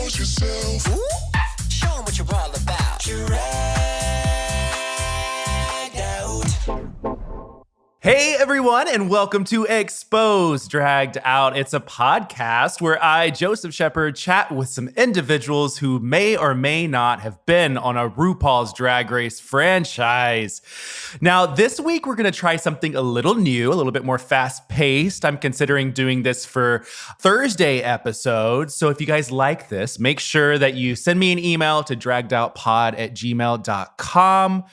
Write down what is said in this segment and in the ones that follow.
Expose yourself. Ooh, show 'em what you're all about. Drag out. Hey everyone, and welcome to Exposed Dragged Out. It's a podcast where I, Joseph Shepard, chat with some individuals who may or may not have been on a RuPaul's Drag Race franchise. Now, this week we're going to try something a little new, a little bit more fast-paced. I'm considering doing this for Thursday episodes. So if you guys like this, make sure that you send me an email to draggedoutpod@gmail.com.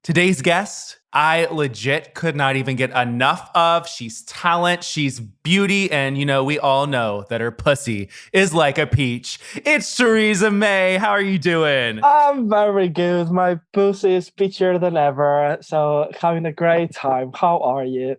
Today's guest, I legit could not even get enough of. She's talent, she's beauty, and we all know that her pussy is like a peach. It's Choriza May. How are you doing? I'm very good. My pussy is peachier than ever, so having a great time. How are you?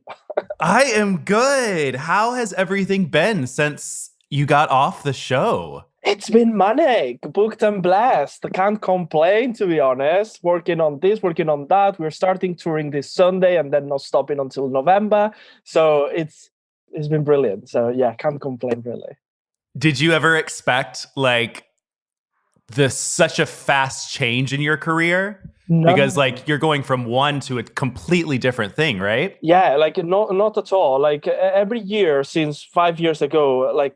I am good. How has everything been since you got off the show? It's been manic, booked and blessed. I can't complain, to be honest. Working on this, working on that. We're starting touring this Sunday and then not stopping until November. So it's been brilliant. So yeah, can't complain really. Did you ever expect such a fast change in your career? No. Because you're going from one to a completely different thing, right? Yeah, not at all. Every year since 5 years ago,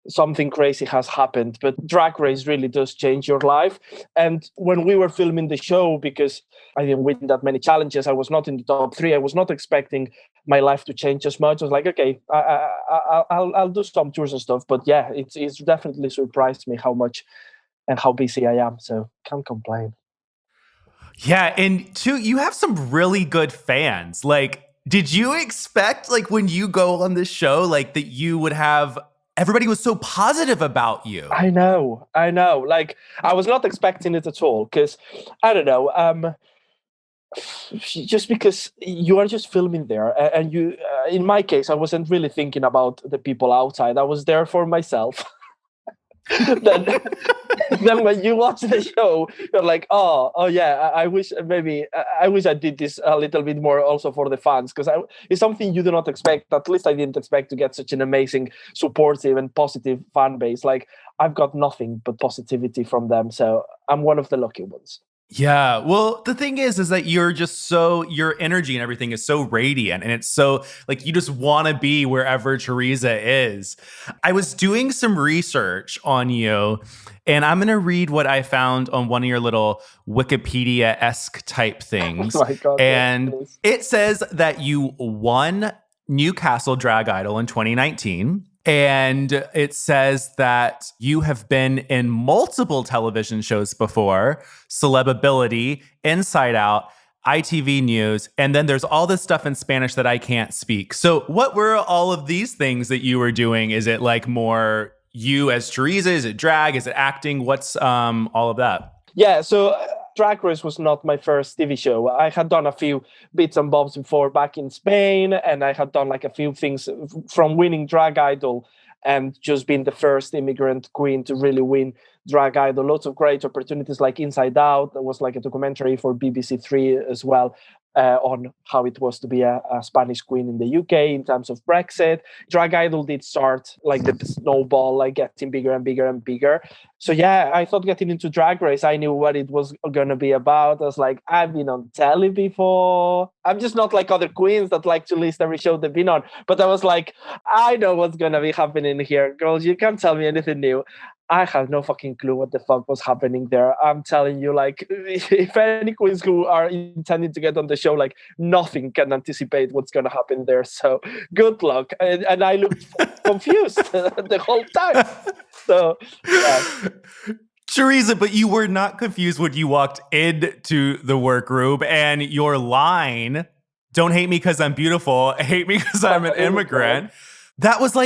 something crazy has happened, but Drag Race really does change your life. And when we were filming the show, because I didn't win that many challenges, I was not in the top 3. I was not expecting my life to change as much. I was like, okay, I'll do some tours and stuff. But yeah, it's definitely surprised me how much and how busy I am. So can't complain. Yeah, and two, you have some really good fans. Did you expect when you go on this show that you would have everybody was so positive about you? I know. I was not expecting it at all because, I don't know, just because you are just filming there. And you, in my case, I wasn't really thinking about the people outside. I was there for myself. then when you watch the show, you're like, oh yeah, I wish I did this a little bit more also for the fans, because it's something you do not expect. At least I didn't expect to get such an amazing, supportive and positive fan base. I've got nothing but positivity from them, so I'm one of the lucky ones. Yeah, well, the thing is that you're just your energy and everything is so radiant, and it's so you just want to be wherever Choriza is. I was doing some research on you, and I'm going to read what I found on one of your little Wikipedia-esque type things. Oh my God, and yes, it says that you won Newcastle Drag Idol in 2019. And it says that you have been in multiple television shows before: Celebability, Inside Out, ITV News, and then there's all this stuff in Spanish that I can't speak. So what were all of these things that you were doing? Is it more you as Choriza? Is it drag? Is it acting? What's all of that? Yeah, so Drag Race was not my first TV show. I had done a few bits and bobs before back in Spain, and I had done a few things from winning Drag Idol and just being the first immigrant queen to really win Drag Idol. Lots of great opportunities like Inside Out. There was a documentary for BBC 3 as well on how it was to be a Spanish queen in the UK in terms of Brexit. Drag Idol did start the snowball, getting bigger and bigger and bigger. So yeah, I thought getting into Drag Race, I knew what it was going to be about. I was like, I've been on telly before. I'm just not like other queens that like to list every show they've been on. But I was like, I know what's going to be happening here. Girls, you can't tell me anything new. I have no fucking clue what the fuck was happening there. I'm telling you, if any queens who are intending to get on the show, nothing can anticipate what's going to happen there. So good luck. And I looked confused the whole time. So, yeah. Choriza, but you were not confused when you walked into the workroom and your line, "Don't hate me because I'm beautiful, hate me because I'm an immigrant." That was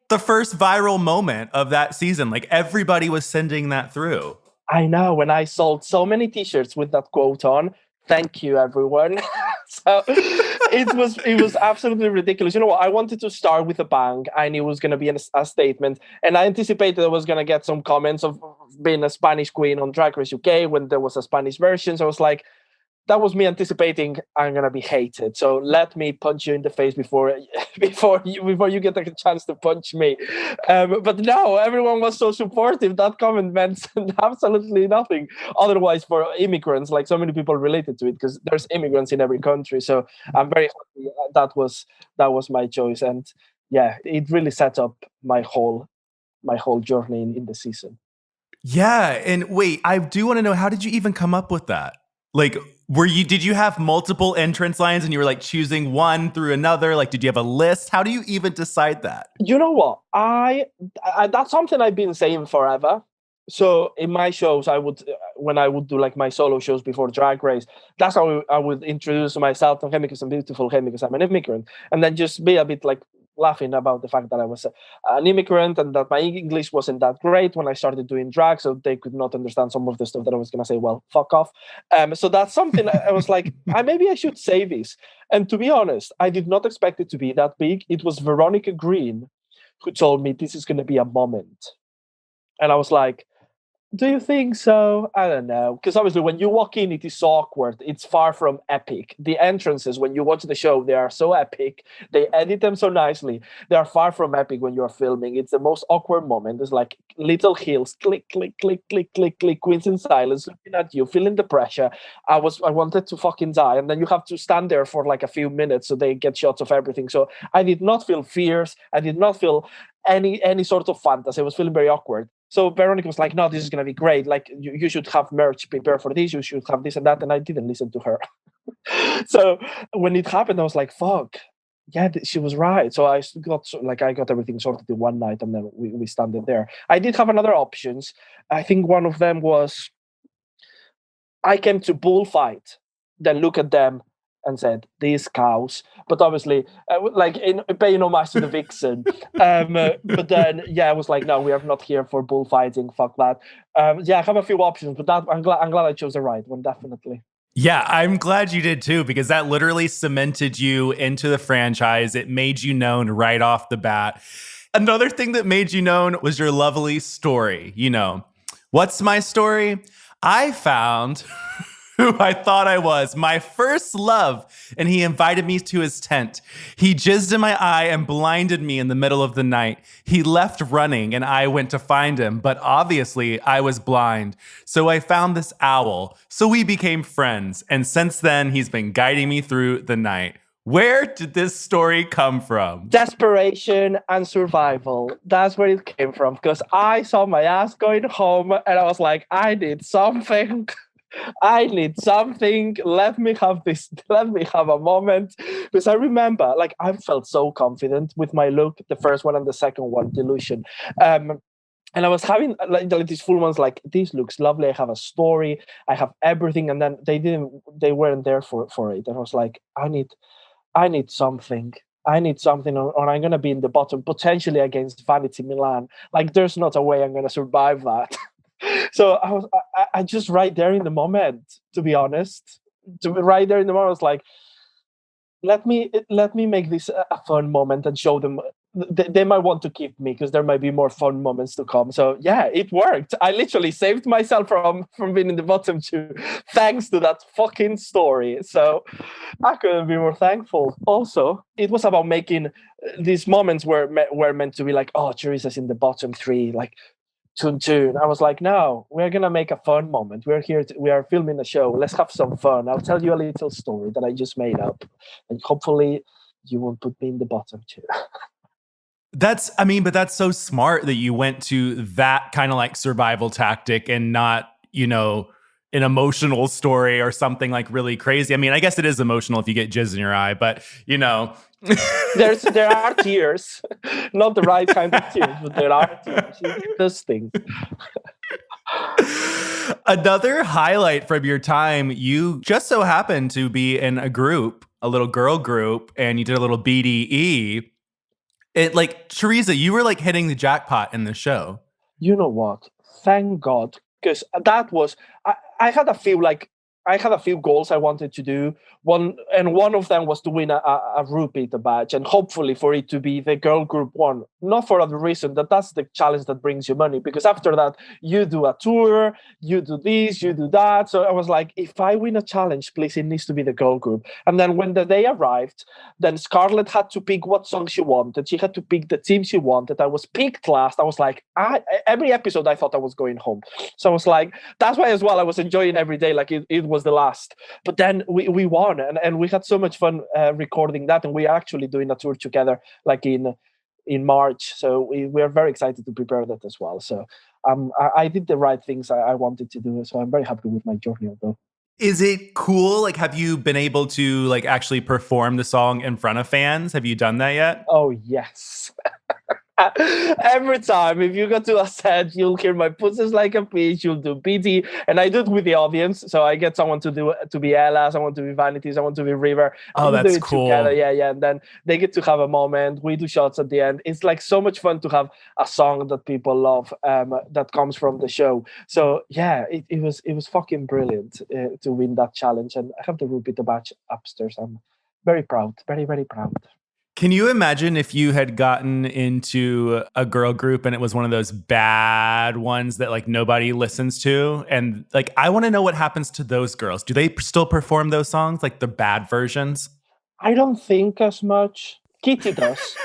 the first viral moment of that season. Everybody was sending that through. I know. When I sold so many t-shirts with that quote on, thank you, everyone. So it was absolutely ridiculous. You know what? I wanted to start with a bang. I knew it was going to be a statement. And I anticipated I was going to get some comments of being a Spanish queen on Drag Race UK when there was a Spanish version. So I was like, that was me anticipating I'm gonna be hated. So let me punch you in the face before you get a chance to punch me. But no, everyone was so supportive. That comment meant absolutely nothing. Otherwise, for immigrants, like so many people related to it because there's immigrants in every country. So I'm very happy that was my choice, and yeah, it really set up my whole journey in the season. Yeah. And wait, I do want to know, how did you even come up with that? Like, did you have multiple entrance lines and you were like choosing one through another? Like, did you have a list? How do you even decide that? You know what? I that's something I've been saying forever. So in my shows, when I would do like my solo shows before Drag Race, that's how I would introduce myself and because I'm beautiful, because I'm an immigrant, and then just be a bit like laughing about the fact that I was an immigrant and that my English wasn't that great when I started doing drag, so they could not understand some of the stuff that I was gonna say. Well, fuck off. So that's something I was like, maybe I should say this. And to be honest, I did not expect it to be that big. It was Veronica Green who told me this is going to be a moment. And I was like, do you think so? I don't know. Because obviously, when you walk in, it is so awkward. It's far from epic. The entrances, when you watch the show, they are so epic. They edit them so nicely. They are far from epic when you're filming. It's the most awkward moment. It's like little heels, click, click, click, click, click, click, queens in silence, looking at you, feeling the pressure. I wanted to fucking die. And then you have to stand there for like a few minutes so they get shots of everything. So I did not feel fierce. I did not feel any sort of fantasy. I was feeling very awkward. So Veronica was like, no, this is going to be great. Like, you should have merch prepared for this. You should have this and that. And I didn't listen to her. So when it happened, I was like, fuck. Yeah, she was right. So I got everything sorted in one night and then we standed there. I did have another options. I think one of them was I came to bullfight, then look at them and said, these cows. But obviously, paying homage to the vixen. But then, I was like, no, we are not here for bullfighting. Fuck that. I have a few options, but I'm glad I chose the right one, definitely. Yeah, I'm glad you did too, because that literally cemented you into the franchise. It made you known right off the bat. Another thing that made you known was your lovely story. What's my story? I found who I thought I was, my first love, and he invited me to his tent. He jizzed in my eye and blinded me in the middle of the night. He left running and I went to find him, but obviously I was blind. So I found this owl. So we became friends, and since then he's been guiding me through the night. Where did this story come from? Desperation and survival. That's where it came from, because I saw my ass going home and I was like, I need something. I need something. Let me have this. Let me have a moment. Because I remember, I felt so confident with my look, the first one and the second one, Delusion. And I was having these full ones, like, this looks lovely. I have a story. I have everything. And then they weren't there for it. And I was like, I need something. I need something, or I'm going to be in the bottom, potentially against Vanity Milan. There's not a way I'm going to survive that. So I just right there in the moment, to be honest, right there in the moment, I was like, let me make this a fun moment and show them they might want to keep me because there might be more fun moments to come. So it worked. I literally saved myself from being in the bottom two thanks to that fucking story. So I couldn't be more thankful. Also, it was about making these moments were meant to be like, oh, Choriza's in the bottom three, tune. I was like, no, we're gonna make a fun moment. We're here. We are filming a show. Let's have some fun. I'll tell you a little story that I just made up, and hopefully, you won't put me in the bottom too. But that's so smart that you went to that kind of survival tactic and not, an emotional story or something really crazy. I mean, I guess it is emotional if you get jizz in your eye, but there are tears, not the right kind of tears, but there are tears. This thing. Another highlight from your time, you just so happened to be in a group, a little girl group, and you did a little BDE. Choriza, you were hitting the jackpot in the show. You know what? Thank God. Because that was, I had a feel I had a few goals I wanted to do. One of them was to win a repeat badge, and hopefully for it to be the girl group one. Not for other reason, that's the challenge that brings you money. Because after that, you do a tour, you do this, you do that. So I was like, if I win a challenge, please, it needs to be the girl group. And then when the day arrived, then Scarlett had to pick what song she wanted. She had to pick the team she wanted. I was picked last. I was like, every episode I thought I was going home. So I was like, that's why as well I was enjoying every day like it was the last. But then we won, and we had so much fun recording that, and we are actually doing a tour together like in March. So we are very excited to prepare that as well. So I did the right things I wanted to do. So I'm very happy with my journey, although. Is it cool? Like, have you been able to like actually perform the song in front of fans? Have you done that yet? Oh, yes. Every time, if you go to a set, you'll hear my pussy's like a peach, you'll do BT, and I do it with the audience. So I get someone to be Ella, someone to be Vanity, someone to be River. Oh, that's do it cool. Together. Yeah. And then they get to have a moment. We do shots at the end. It's like so much fun to have a song that people love that comes from the show. So yeah, it was fucking brilliant to win that challenge. And I have the repeat badge upstairs. I'm very proud, very, very proud. Can you imagine if you had gotten into a girl group and it was one of those bad ones that like nobody listens to? And like, I want to know what happens to those girls. Do they still perform those songs, like the bad versions? I don't think as much. Kitty does.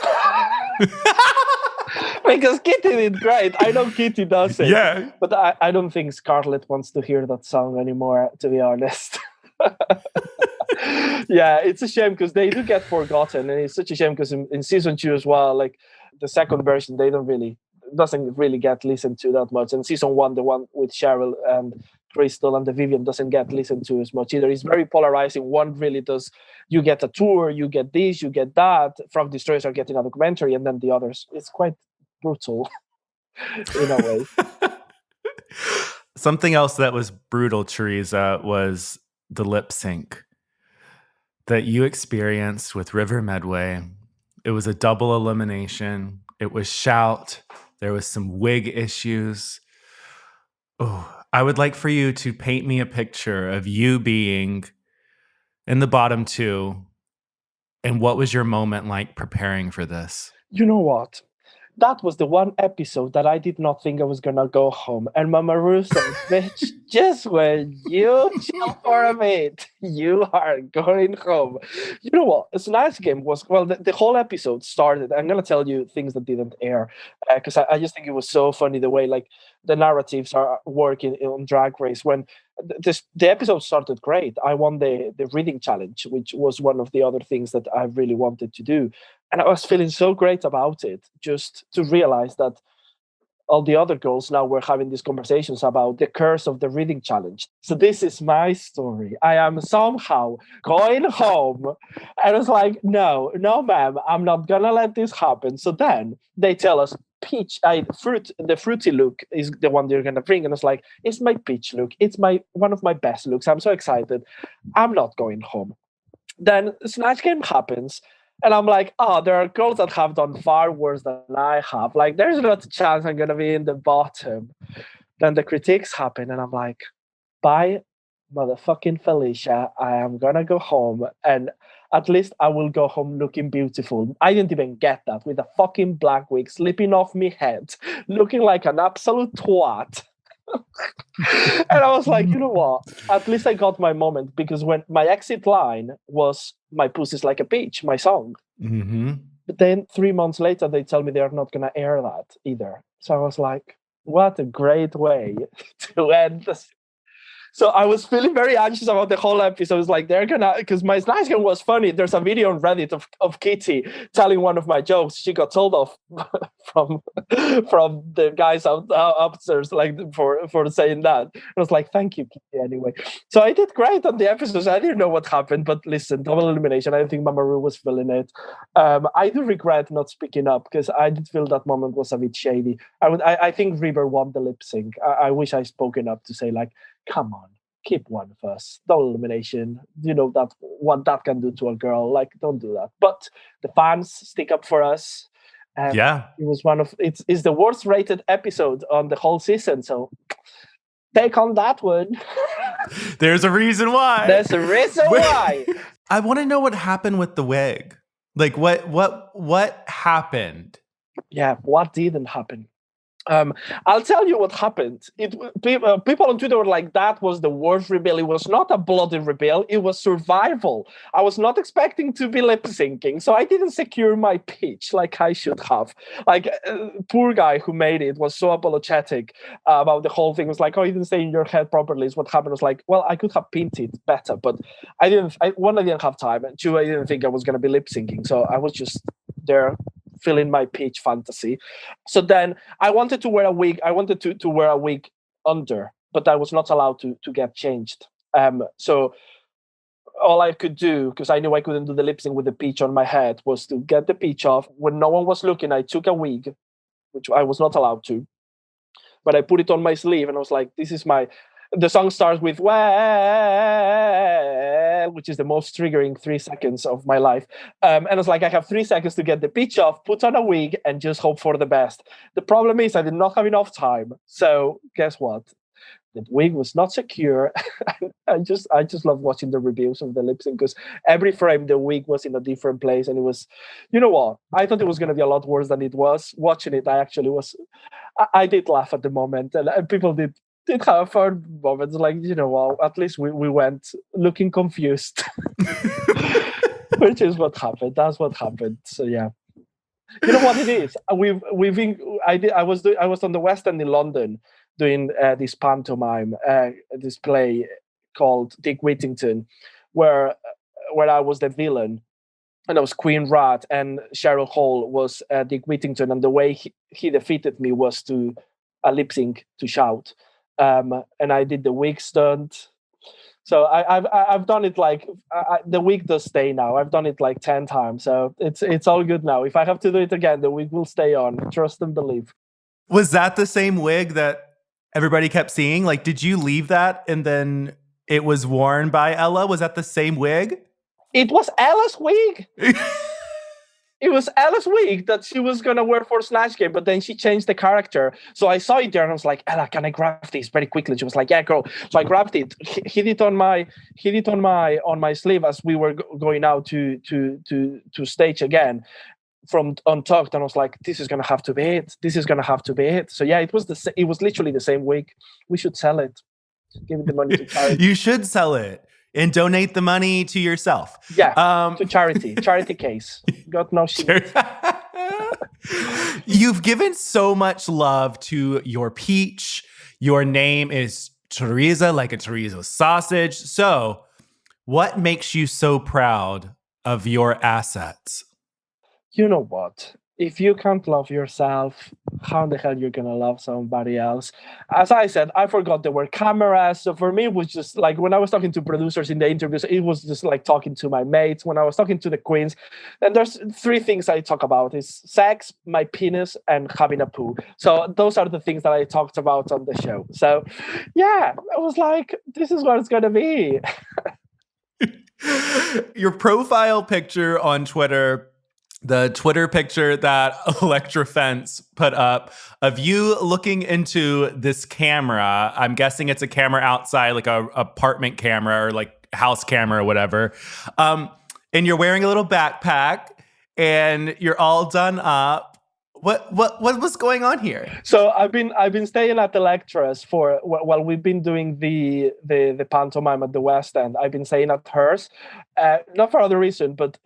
Because Kitty did great. I know Kitty does it. Yeah. But I don't think Scarlett wants to hear that song anymore, to be honest. Yeah, it's a shame because they do get forgotten, and it's such a shame because in season 2 as well, like the second version, doesn't really get listened to that much. And season 1, the one with Cheryl and Crystal and the Vivian, doesn't get listened to as much either. It's very polarizing. One really does. You get a tour, you get this, you get that. Frog Destroyers are getting a documentary, and then the others. It's quite brutal in a way. Something else that was brutal, Choriza, was the lip sync that you experienced with River Medway. It was a double elimination. It was shout. There was some wig issues. Oh, I would like for you to paint me a picture of you being in the bottom 2. And what was your moment like preparing for this? You know what? That was the one episode that I did not think I was gonna go home. And Mama Ru said, bitch, just when you chill for a bit, you are going home. You know what? It's a nice game. The whole episode started. I'm gonna tell you things that didn't air because I just think it was so funny the way like the narratives are working on Drag Race. When the episode started great, I won the reading challenge, which was one of the other things that I really wanted to do. And I was feeling so great about it, just to realize that all the other girls now were having these conversations about the curse of the reading challenge. So this is my story. I am somehow going home. And I was like, no, ma'am, I'm not going to let this happen. So then they tell us, the fruity look is the one they're going to bring. And it's like, it's my peach look. It's one of my best looks. I'm so excited. I'm not going home. Then Snatch Game happens. And I'm like, there are girls that have done far worse than I have. Like, there's not a chance I'm going to be in the bottom. Then the critiques happen, and I'm like, bye, motherfucking Felicia. I am going to go home, and at least I will go home looking beautiful. I didn't even get that, with a fucking black wig slipping off me head, looking like an absolute twat. And I was like, you know what? At least I got my moment, because when my exit line was "My Pussy's Like a Peach," my song. Mm-hmm. But then 3 months later, they tell me they're not going to air that either. So I was like, what a great way to end this. So I was feeling very anxious about the whole episode. It's like, they're gonna, because my Snatch Game was funny. There's a video on Reddit of Kitty telling one of my jokes. She got told off from the guys upstairs, like for saying that. I was like, thank you, Kitty, anyway. So I did great on the episodes. I didn't know what happened, but listen, double elimination. I don't think Mama Ru was feeling it. I do regret not speaking up, because I did feel that moment was a bit shady. I think River won the lip sync. I wish I spoken up to say, like, come on, keep one of us. Double elimination. You know that what that can do to a girl. Like, don't do that. But the fans stick up for us. And yeah, it was it's the worst rated episode on the whole season. So take on that one. There's a reason why. There's a reason why. I want to know what happened with the wig. Like what happened? Yeah, what didn't happen? I'll tell you what happened. People on Twitter were like, that was the worst reveal. It was not a bloody reveal. It was survival. I was not expecting to be lip syncing, so I didn't secure my pitch like I should have. Like, poor guy who made it was so apologetic about the whole thing. It was like, oh, you didn't stay in your head properly. Is what happened. I was like, well, I could have pinned it better, but I didn't. One, I didn't have time, and two, I didn't think I was going to be lip syncing. So I was just there filling my pitch fantasy. So then I wanted to wear a wig. I wanted to wear a wig under, but I was not allowed to get changed. So all I could do, because I knew I couldn't do the lip sync with the peach on my head, was to get the peach off. When no one was looking, I took a wig, which I was not allowed to, but I put it on my sleeve and I was like, this is my... The song starts with well, which is the most triggering 3 seconds of my life. And I was like, I have 3 seconds to get the pitch off, put on a wig, and just hope for the best. The problem is I did not have enough time. So guess what? The wig was not secure. I just love watching the reviews of the lip sync because every frame the wig was in a different place, and it was, you know what? I thought it was going to be a lot worse than it was. Watching it, I did laugh at the moment, and people did have fun moments. Like, you know, well, at least we went looking confused, which is what happened. That's what happened. So yeah. You know what it is? I was on the West End in London doing this pantomime, this play called Dick Whittington, where I was the villain, and I was Queen Rat, and Cheryl Hall was Dick Whittington, and the way he defeated me was to a lip sync to shout, and I did the wig stunt. So I've done it like the wig does stay now. I've done it like 10 times, so it's all good now. If I have to do it again, the wig will stay on. Trust and believe. Was that the same wig that everybody kept seeing? Like, did you leave that and then it was worn by Ella? Was that the same wig? It was Ella's wig. It was Ella's wig that she was gonna wear for Snatch Game, but then she changed the character. So I saw it there and I was like, Ella, can I grab this very quickly? She was like, yeah, go. So I grabbed it, hid it on my sleeve as we were going out to stage again from Untucked, and I was like, this is gonna have to be it. This is gonna have to be it. So yeah, it was literally the same wig. We should sell it. Give it the money to charity. You should sell it and donate the money to yourself. Yeah, to charity case. Got no shit. You've given so much love to your peach. Your name is Choriza, like a chorizo sausage. So what makes you so proud of your assets? You know what? If you can't love yourself, how the hell you're gonna love somebody else? As I said, I forgot there were cameras. So for me, it was just like when I was talking to producers in the interviews, it was just like talking to my mates. When I was talking to the queens, and there's 3 things I talk about: is sex, my penis, and having a poo. So those are the things that I talked about on the show. So yeah, I was like, this is what it's gonna be. Your profile picture on Twitter, the Twitter picture that Electra Fence put up of you looking into this camera. I'm guessing it's a camera outside, like a apartment camera or like house camera or whatever. And you're wearing a little backpack and you're all done up. What was going on here? So I've been staying at Electra's while we've been doing the pantomime at the West End. I've been staying at hers, not for other reason, but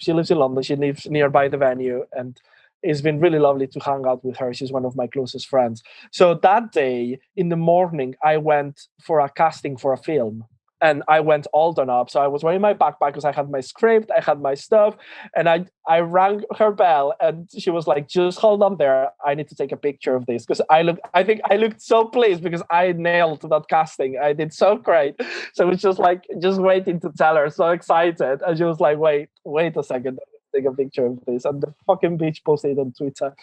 she lives in London. She lives nearby the venue, and it's been really lovely to hang out with her. She's one of my closest friends. So that day in the morning, I went for a casting for a film. And I went all done up. So I was wearing my backpack because I had my script, I had my stuff, and I rang her bell, and she was like, just hold on there. I need to take a picture of this. Because I think I looked so pleased because I nailed that casting. I did so great. So it was just like, just waiting to tell her, so excited. And she was like, wait a second, take a picture of this. And the fucking bitch posted it on Twitter.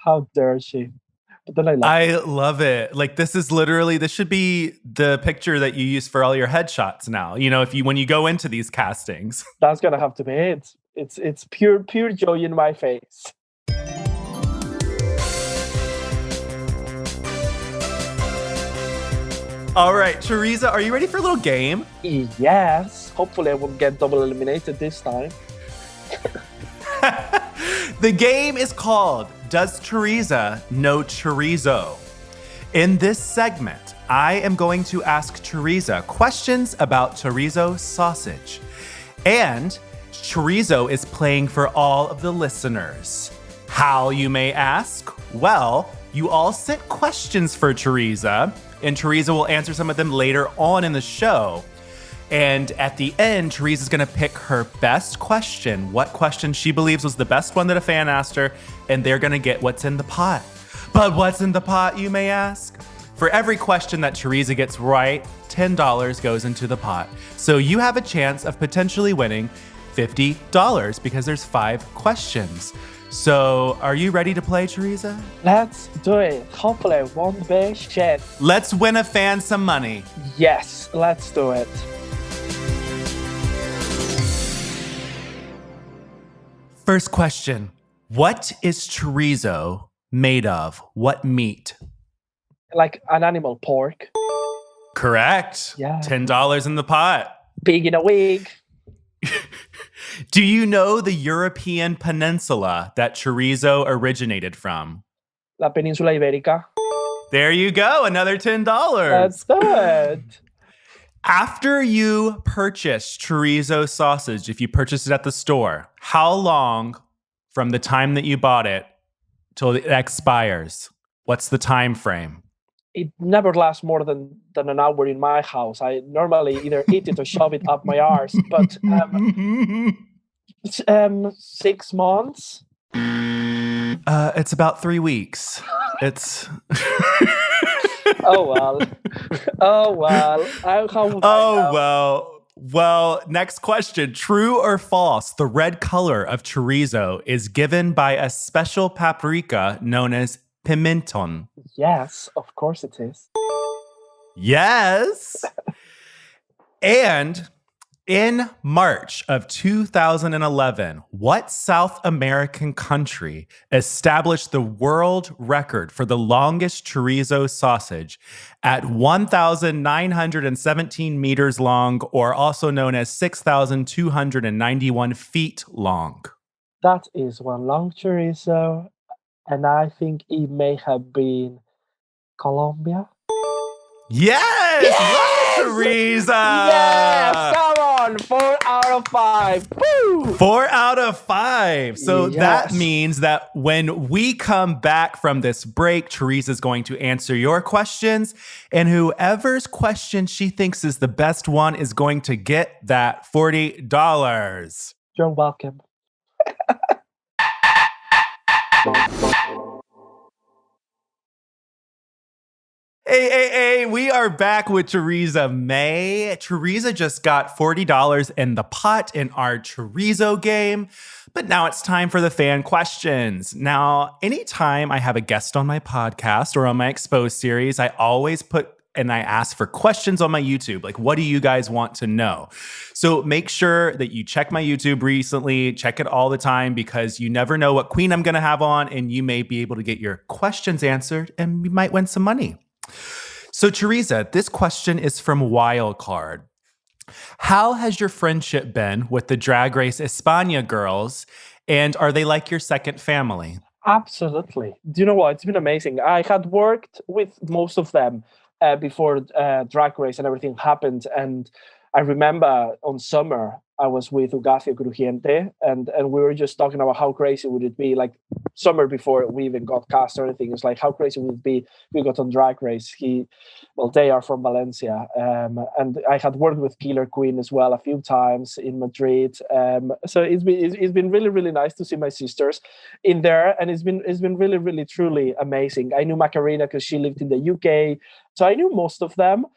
How dare she? But then I love it. Like, this should be the picture that you use for all your headshots now. You know, when you go into these castings. That's gonna have to be it. It's pure joy in my face. All right, Choriza, are you ready for a little game? Yes. Hopefully, I won't get double eliminated this time. The game is called Does Choriza Know Chorizo? In this segment, I am going to ask Choriza questions about chorizo sausage. And Chorizo is playing for all of the listeners. How, you may ask? Well, you all sent questions for Choriza, and Choriza will answer some of them later on in the show. And at the end, Choriza's gonna pick her best question, what question she believes was the best one that a fan asked her, and they're gonna get what's in the pot. But what's in the pot, you may ask? For every question that Choriza gets right, $10 goes into the pot. So you have a chance of potentially winning $50 because there's 5 questions. So are you ready to play, Choriza? Let's do it. Hopefully, I won't be shit. Let's win a fan some money. Yes, let's do it. First question. What is chorizo made of? What meat? Like an animal, pork. Correct. Yeah. $10 in the pot. Pig in a wig. Do you know the European peninsula that chorizo originated from? La Península Ibérica. There you go. Another $10. Let's do it. After you purchase chorizo sausage, if you purchase it at the store, how long from the time that you bought it till it expires? What's the time frame? It never lasts more than an hour in my house. I normally either eat it or shove it up my arse. But 6 months. It's about 3 weeks. It's. Oh well. Oh well. Well, next question. True or false? The red color of chorizo is given by a special paprika known as pimenton. Yes, of course it is. Yes. And in March of 2011, what South American country established the world record for the longest chorizo sausage at 1,917 meters long, or also known as 6,291 feet long? That is one long chorizo, and I think it may have been Colombia. Yes! Yes! Chorizo! Yes! Come on! 4 out of 5. Woo! 4 out of 5. So Yes. that means that when we come back from this break, Choriza is going to answer your questions, and whoever's question she thinks is the best one is going to get that $40. You're welcome. Hey, we are back with Choriza May. Choriza just got $40 in the pot in our chorizo game, but now it's time for the fan questions. Now, anytime I have a guest on my podcast or on my Exposed series, I always I ask for questions on my YouTube. Like, what do you guys want to know? So make sure that you check my YouTube recently, check it all the time, because you never know what queen I'm going to have on, and you may be able to get your questions answered and you might win some money. So Choriza, this question is from Wildcard. How has your friendship been with the Drag Race España girls, and are they like your second family? Absolutely. Do you know what? It's been amazing. I had worked with most of them before Drag Race and everything happened. And I remember on summer, I was with Ugacio Crujiente, and we were just talking about how crazy would it be, like summer before we even got cast or anything. It's like, how crazy would it be if we got on Drag Race? They are from Valencia. And I had worked with Killer Queen as well a few times in Madrid. So it's been really, really nice to see my sisters in there. And it's been really, really, truly amazing. I knew Macarena because she lived in the UK. So I knew most of them.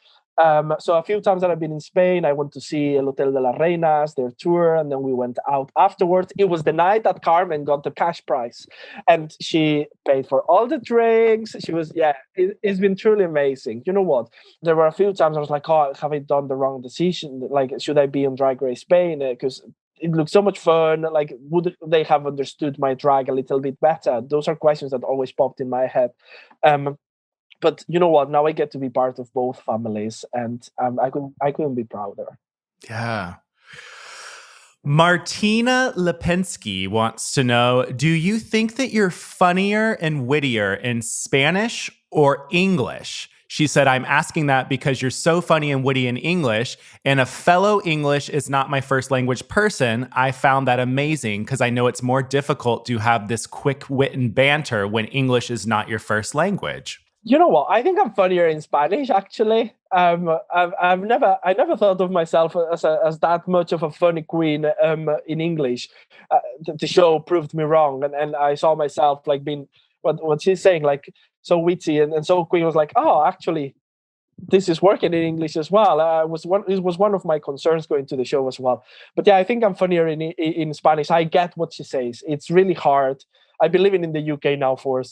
So a few times that I've been in Spain, I went to see El Hotel de las Reinas, their tour, and then we went out afterwards. It was the night that Carmen got the cash prize, and she paid for all the drinks. It's been truly amazing. You know what? There were a few times I was like, oh, have I done the wrong decision? Like, should I be on Drag Race Spain? Because it looked so much fun. Like, would they have understood my drag a little bit better? Those are questions that always popped in my head. But you know what? Now I get to be part of both families, and I couldn't be prouder. Yeah. Martina Lipinski wants to know, do you think that you're funnier and wittier in Spanish or English? She said, I'm asking that because you're so funny and witty in English, and a fellow English is not my first language person. I found that amazing because I know it's more difficult to have this quick wit and banter when English is not your first language. You know what? I think I'm funnier in Spanish. Actually, I never thought of myself as that much of a funny queen in English. The show proved me wrong, and I saw myself like being what she's saying, like so witty and so queen. I was like, oh, actually, this is working in English as well. It was one of my concerns going to the show as well. But yeah, I think I'm funnier in Spanish. I get what she says. It's really hard. I've been living in the UK now for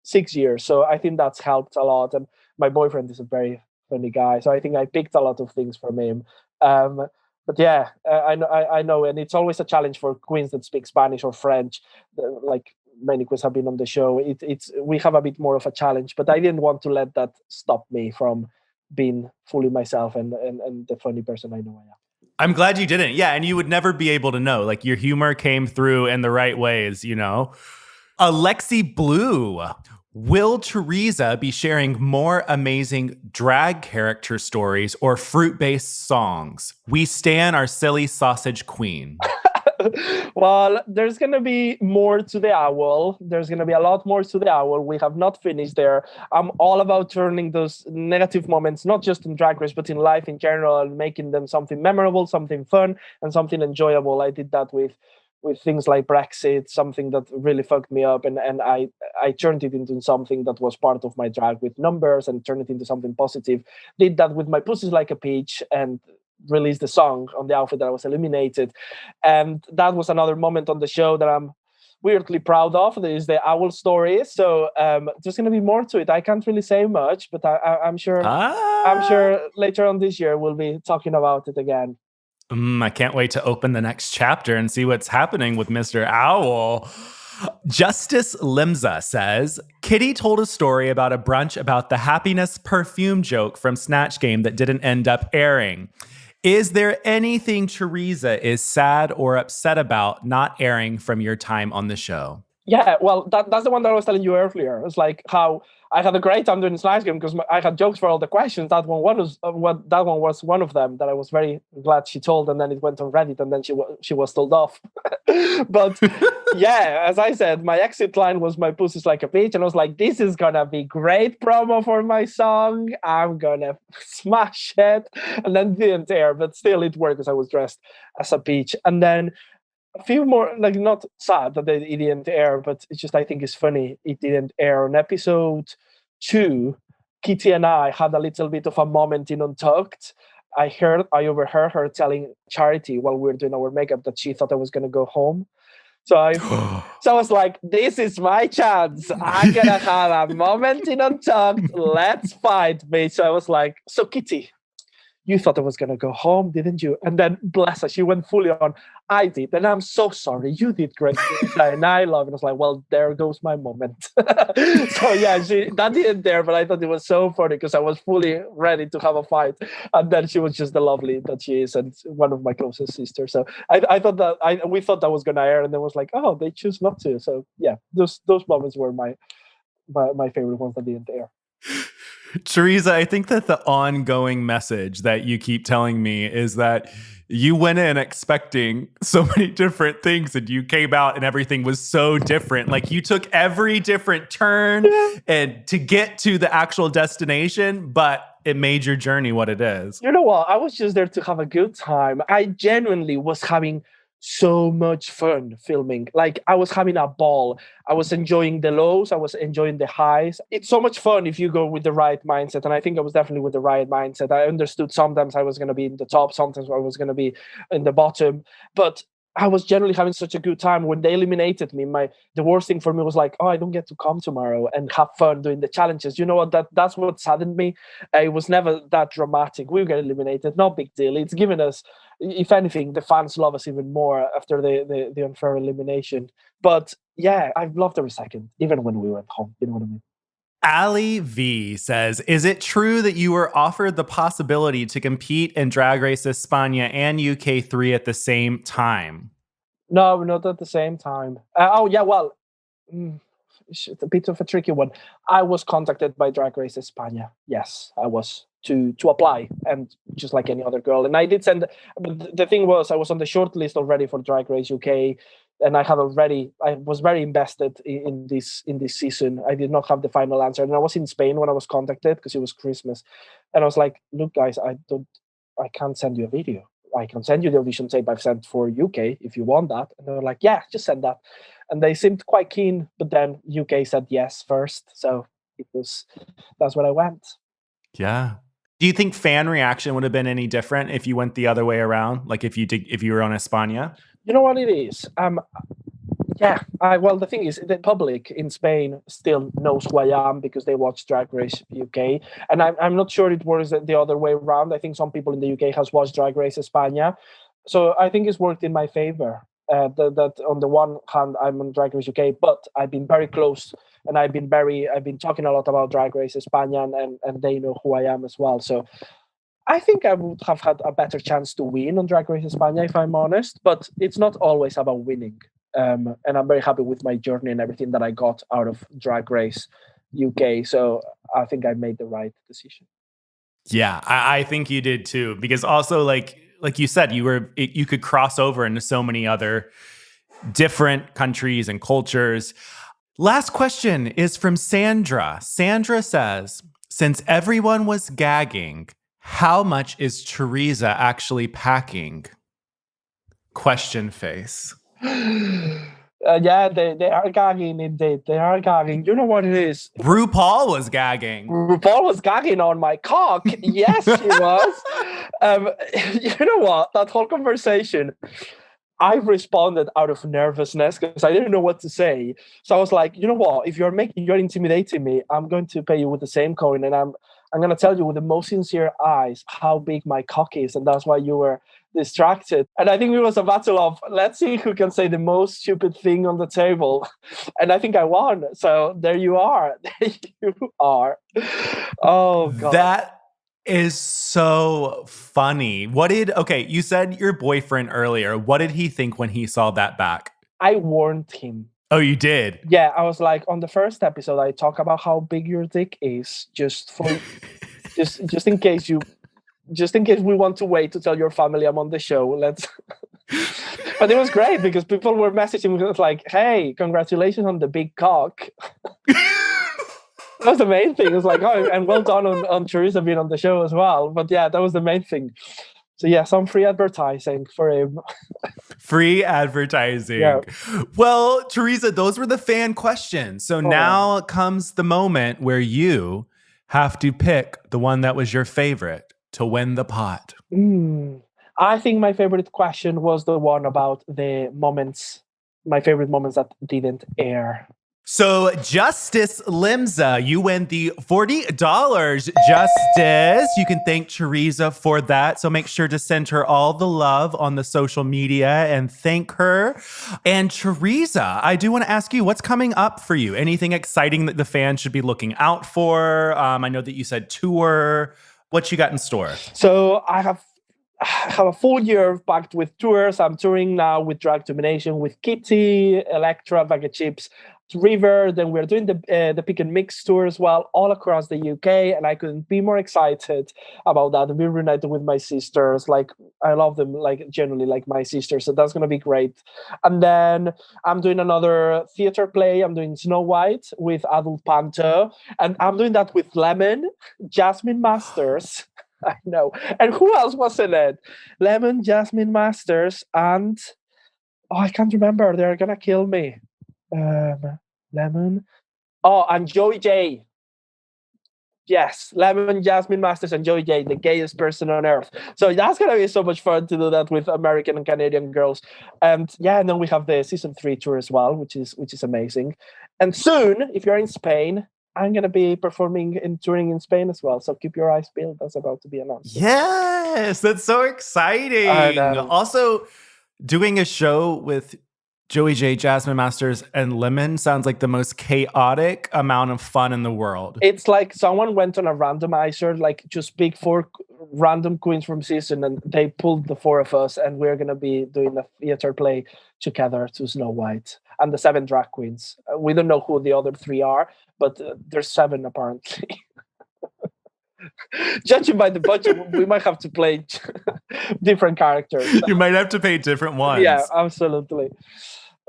6 years, so I think that's helped a lot. And my boyfriend is a very funny guy, so I think I picked a lot of things from him. But yeah, I know, and it's always a challenge for queens that speak Spanish or French. Like many queens have been on the show. It's we have a bit more of a challenge, but I didn't want to let that stop me from being fully myself and the funny person I know I am. I'm glad you didn't. Yeah, and you would never be able to know. Like your humor came through in the right ways, you know? Alexi Blue. Will Choriza be sharing more amazing drag character stories or fruit-based songs? We stan our silly sausage queen. Well, there's going to be more to the owl. There's going to be a lot more to the owl. We have not finished there. I'm all about turning those negative moments, not just in Drag Race, but in life in general, and making them something memorable, something fun, and something enjoyable. I did that with things like Brexit, something that really fucked me up, and I turned it into something that was part of my drag with numbers and turned it into something positive. Did that with my Pussy's Like a Peach and released the song on the outfit that I was eliminated. And that was another moment on the show that I'm weirdly proud of. There is the owl story. So there's going to be more to it. I can't really say much, but I'm sure I'm sure later on this year we'll be talking about it again. I can't wait to open the next chapter and see what's happening with Mr. Owl. Justice Limza says, Kitty told a story about a brunch about the happiness perfume joke from Snatch Game that didn't end up airing. Is there anything Choriza is sad or upset about not airing from your time on the show? Yeah, well, that's the one that I was telling you earlier. It's like how I had a great time doing Snatch Game because I had jokes for all the questions. That one was one of them that I was very glad she told, and then it went on Reddit, and then she was told off. But yeah, as I said, my exit line was "My pussy's like a peach," and I was like, "This is gonna be great promo for my song. I'm gonna smash it." And then it didn't air, but still it worked because I was dressed as a peach, and then a few more, like, not sad that it didn't air, but it's just I think it's funny it didn't air. On episode 2, Kitty and I had a little bit of a moment in Untucked. I overheard her telling Charity while we were doing our makeup that she thought I was going to go home. So I was like, this is my chance. I'm going to have a moment in Untucked. Let's fight, bitch. So I was like, so Kitty, you thought I was going to go home, didn't you? And then, bless her, she went fully on, I did. And I'm so sorry. You did great. And I love it. I was like, well, there goes my moment. So yeah, that didn't there, but I thought it was so funny because I was fully ready to have a fight. And then she was just the lovely that she is and one of my closest sisters. So I thought that we thought that was going to air, and then was like, oh, they choose not to. So yeah, those moments were my favorite ones that didn't air. Choriza, I think that the ongoing message that you keep telling me is that you went in expecting so many different things and you came out and everything was so different. Like you took every different turn and to get to the actual destination, but it made your journey what it is. You know what? I was just there to have a good time. I genuinely was having so much fun filming. Like I was having a ball. I was enjoying the lows. I was enjoying the highs. It's so much fun if you go with the right mindset. And I think I was definitely with the right mindset. I understood sometimes I was going to be in the top, sometimes I was going to be in the bottom. But I was generally having such a good time. When they eliminated me, the worst thing for me was like, oh, I don't get to come tomorrow and have fun doing the challenges. You know what? That's what saddened me. It was never that dramatic. We get eliminated, no big deal. It's given us, if anything, the fans love us even more after the unfair elimination. But yeah, I've loved every second, even when we went home. You know what I mean? Ali V says, is it true that you were offered the possibility to compete in Drag Race España and UK3 at the same time? No, not at the same time. Oh, yeah, well, it's a bit of a tricky one. I was contacted by Drag Race España. Yes, I was to apply, and just like any other girl. And I did send, but the thing was, I was on the short list already for Drag Race UK, and I was very invested in this season. I did not have the final answer, and I was in Spain when I was contacted because it was Christmas, and I was like, look, guys, I can't send you a video. I can send you the audition tape I've sent for UK if you want that. And they were like, yeah, just send that. And they seemed quite keen, but then UK said yes first. So that's where I went. Yeah. Do you think fan reaction would have been any different if you went the other way around? Like if you were on España? You know what it is? Yeah. Well, the thing is, the public in Spain still knows who I am because they watch Drag Race UK, and I'm not sure it works the other way around. I think some people in the UK has watched Drag Race España, so I think it's worked in my favor. That on the one hand, I'm on Drag Race UK, but I've been very close, and I've been talking a lot about Drag Race España, and they know who I am as well. So I think I would have had a better chance to win on Drag Race España, if I'm honest, but it's not always about winning. And I'm very happy with my journey and everything that I got out of Drag Race UK. So I think I made the right decision. Yeah, I think you did too, because also like you said, you could cross over into so many other different countries and cultures. Last question is from Sandra. Sandra says, since everyone was gagging, how much is Choriza actually packing? Question face. Yeah, they are gagging indeed. They are gagging. You know what it is? RuPaul was gagging. RuPaul was gagging on my cock. Yes, she was. You know what? That whole conversation, I responded out of nervousness because I didn't know what to say. So I was like, you know what? If you're intimidating me, I'm going to pay you with the same coin, and I'm going to tell you with the most sincere eyes how big my cock is, and that's why you were distracted. And I think it was a battle of let's see who can say the most stupid thing on the table. And I think I won. So there you are. There you are. Oh God. That is so funny. You said your boyfriend earlier. What did he think when he saw that back? I warned him. Oh, you did? Yeah, I was like, on the first episode, I talk about how big your dick is, just in case we want to wait to tell your family I'm on the show. But it was great because people were messaging me like, hey, congratulations on the big cock. That was the main thing. It was like, oh, and well done on Choriza being on the show as well. But yeah, that was the main thing. So yeah, some free advertising for him. Free advertising. Yeah. Well, Choriza, those were the fan questions. So now comes the moment where you have to pick the one that was your favorite to win the pot. I think my favorite question was the one about my favorite moments that didn't air. So, Justice Limza, you win the $40. Justice, you can thank Choriza for that. So make sure to send her all the love on the social media and thank her. And Choriza, I do want to ask you, what's coming up for you? Anything exciting that the fans should be looking out for? I know that you said tour. What you got in store? So I have a full year packed with tours. I'm touring now with Drag Domination, with Kitty, Electra, Bag of Chips, River. Then we're doing the Pick and Mix tour as well, all across the UK, and I couldn't be more excited about that. We're reunited with my sisters. Like, I love them, like, genuinely like my sisters. So that's gonna be great. And then I'm doing another theater play. I'm doing Snow White with Adult Panto, and I'm doing that with Lemon, Jasmine Masters. I know. And who else was in it? Lemon, Jasmine Masters, and I can't remember. They're gonna kill me. Lemon. Oh, and Joey J. Yes, Lemon, Jasmine Masters, and Joey J, the gayest person on earth. So that's gonna be so much fun to do that with American and Canadian girls. And yeah, and then we have the season 3 tour as well, which is amazing. And soon, if you're in Spain, I'm going to be performing and touring in Spain as well. So keep your eyes peeled. That's about to be announced. Yes, that's so exciting. Also, doing a show with Joey J, Jasmine Masters, and Lemon sounds like the most chaotic amount of fun in the world. It's like someone went on a randomizer, like just pick 4 random queens from season, and they pulled the 4 of us, and we're going to be doing a theater play together to Snow White and the 7 drag queens. We don't know who the other 3 are, but there's 7 apparently. Judging by the budget, we might have to play different characters. You might have to pay different ones. Yeah, absolutely.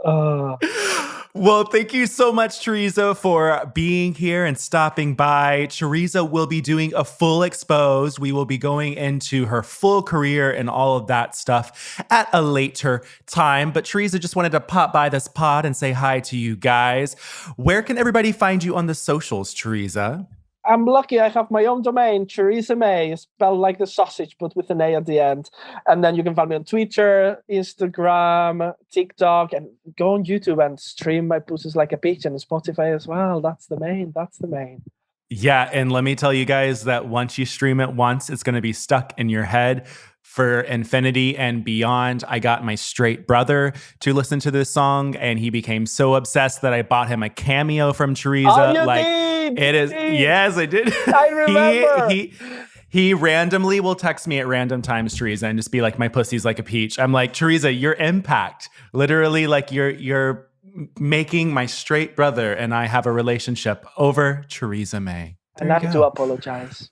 Well, thank you so much, Choriza, for being here and stopping by. Choriza will be doing a full expose. We will be going into her full career and all of that stuff at a later time. But Choriza just wanted to pop by this pod and say hi to you guys. Where can everybody find you on the socials, Choriza? I'm lucky I have my own domain, Choriza May, spelled like the sausage, but with an A at the end. And then you can find me on Twitter, Instagram, TikTok, and go on YouTube and stream my Pussies Like a Peach and Spotify as well. That's the main. Yeah, and let me tell you guys that once you stream it once, it's going to be stuck in your head for infinity and beyond. I got my straight brother to listen to this song, and he became so obsessed that I bought him a cameo from Choriza. Oh, you did? It is. Yes, I did. I remember. He randomly will text me at random times, Choriza, and just be like, "My pussy's like a peach." I'm like, Choriza, your impact, literally, like you're making my straight brother and I have a relationship over Choriza May. And I have to apologize.